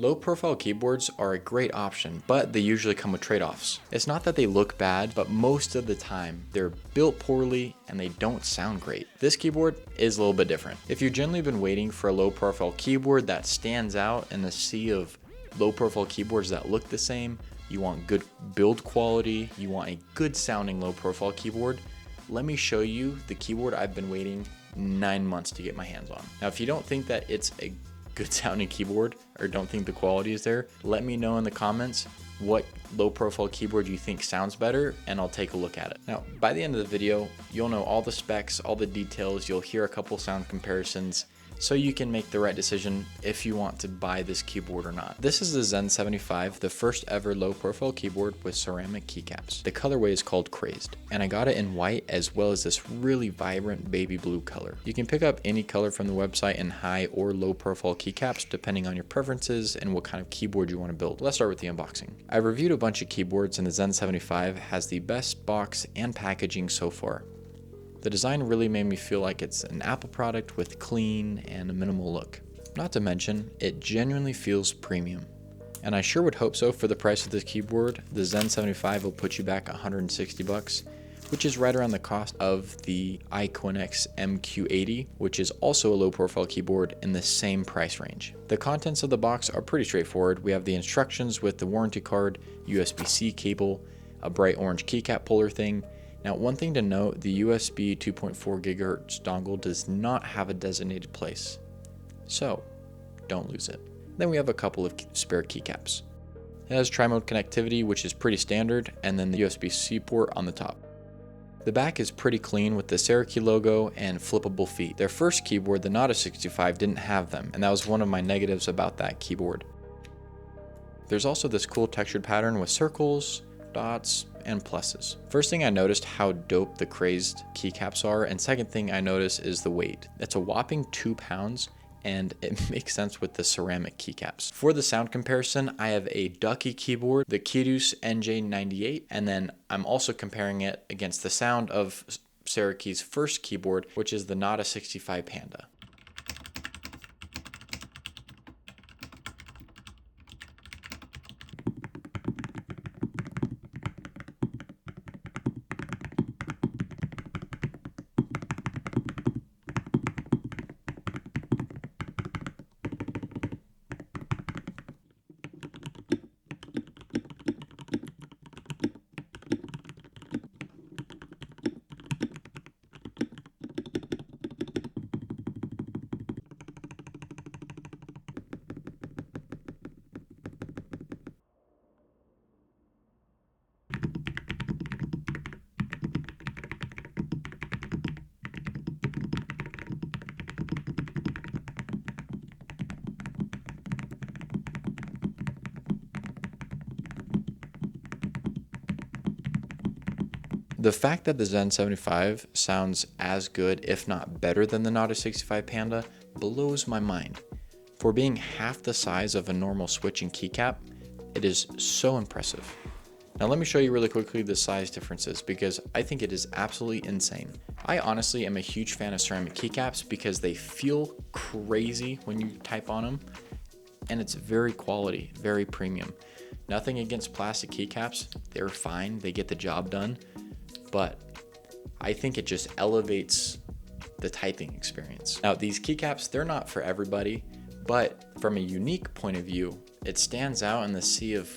Low profile keyboards are a great option, but they usually come with trade-offs. It's not that they look bad, but most of the time they're built poorly and they don't sound great. This keyboard is a little bit different. If you've generally been waiting for a low profile keyboard that stands out in the sea of low profile keyboards that look the same, you want good build quality, you want a good sounding low profile keyboard, let me show you the keyboard I've been waiting 9 months to get my hands on. Now, if you don't think that it's a good sounding keyboard or don't think the quality is there, let me know in the comments what low profile keyboard you think sounds better and I'll take a look at it. Now, by the end of the video, you'll know all the specs, all the details, you'll hear a couple sound comparisons, so you can make the right decision if you want to buy this keyboard or not. This is the Zen75, the first ever low profile keyboard with ceramic keycaps. The colorway is called Crazed, and I got it in white as well as this really vibrant baby blue color. You can pick up any color from the website in high or low profile keycaps depending on your preferences and what kind of keyboard you want to build. Let's start with the unboxing. I reviewed a bunch of keyboards and the Zen75 has the best box and packaging so far. The design really made me feel like it's an Apple product with clean and a minimal look. Not to mention, it genuinely feels premium. And I sure would hope so for the price of this keyboard. The Zen75 will put you back $160, which is right around the cost of the iQuinex MQ80, which is also a low profile keyboard in the same price range. The contents of the box are pretty straightforward. We have the instructions with the warranty card, USB-C cable, a bright orange keycap puller thing. Now, one thing to note, the USB 2.4 GHz dongle does not have a designated place, so don't lose it. Then we have a couple of spare keycaps. It has tri-mode connectivity, which is pretty standard, and then the USB-C port on the top. The back is pretty clean with the Cherokee logo and flippable feet. Their first keyboard, the Zen75, didn't have them, and that was one of my negatives about that keyboard. There's also this cool textured pattern with circles, dots, and pluses. First thing I noticed how dope the Crazed keycaps are, and second thing I noticed is the weight. It's a whopping 2 pounds, and it makes sense with the ceramic keycaps. For the sound comparison, I have a Thocky keyboard, the Kidus NJ98, and then I'm also comparing it against the sound of Cherokee's first keyboard, which is the Zen75 Panda. The fact that the Zen75 sounds as good, if not better than the Zen65 Panda, blows my mind. For being half the size of a normal switch and keycap, it is so impressive. Now let me show you really quickly the size differences because I think it is absolutely insane. I honestly am a huge fan of ceramic keycaps because they feel crazy when you type on them, and it's very quality, very premium. Nothing against plastic keycaps, they're fine, they get the job done. But I think it just elevates the typing experience. Now, these keycaps, they're not for everybody, but from a unique point of view, it stands out in the sea of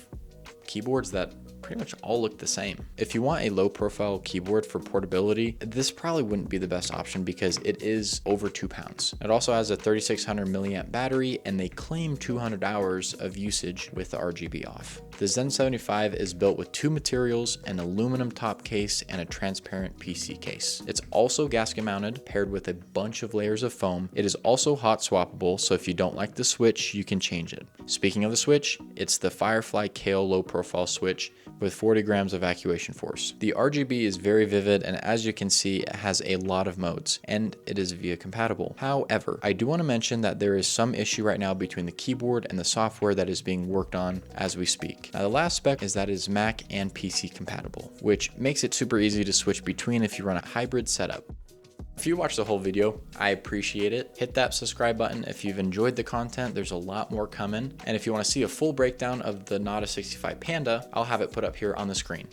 keyboards that pretty much all look the same. If you want a low profile keyboard for portability, this probably wouldn't be the best option because it is over 2 pounds. It also has a 3600 milliamp battery and they claim 200 hours of usage with the RGB off. The Zen75 is built with 2 materials, an aluminum top case and a transparent PC case. It's also gasket mounted, paired with a bunch of layers of foam. It is also hot swappable, so if you don't like the switch, you can change it. Speaking of the switch, it's the Firefly Kale low profile switch with 40 grams of evacuation force. The RGB is very vivid, and as you can see, it has a lot of modes, and it is VIA compatible. However, I do want to mention that there is some issue right now between the keyboard and the software that is being worked on as we speak. Now, the last spec is that it is Mac and PC compatible, which makes it super easy to switch between if you run a hybrid setup. If you watched the whole video, I appreciate it. Hit that subscribe button if you've enjoyed the content. There's a lot more coming. And if you want to see a full breakdown of the Zen75 Panda, I'll have it put up here on the screen.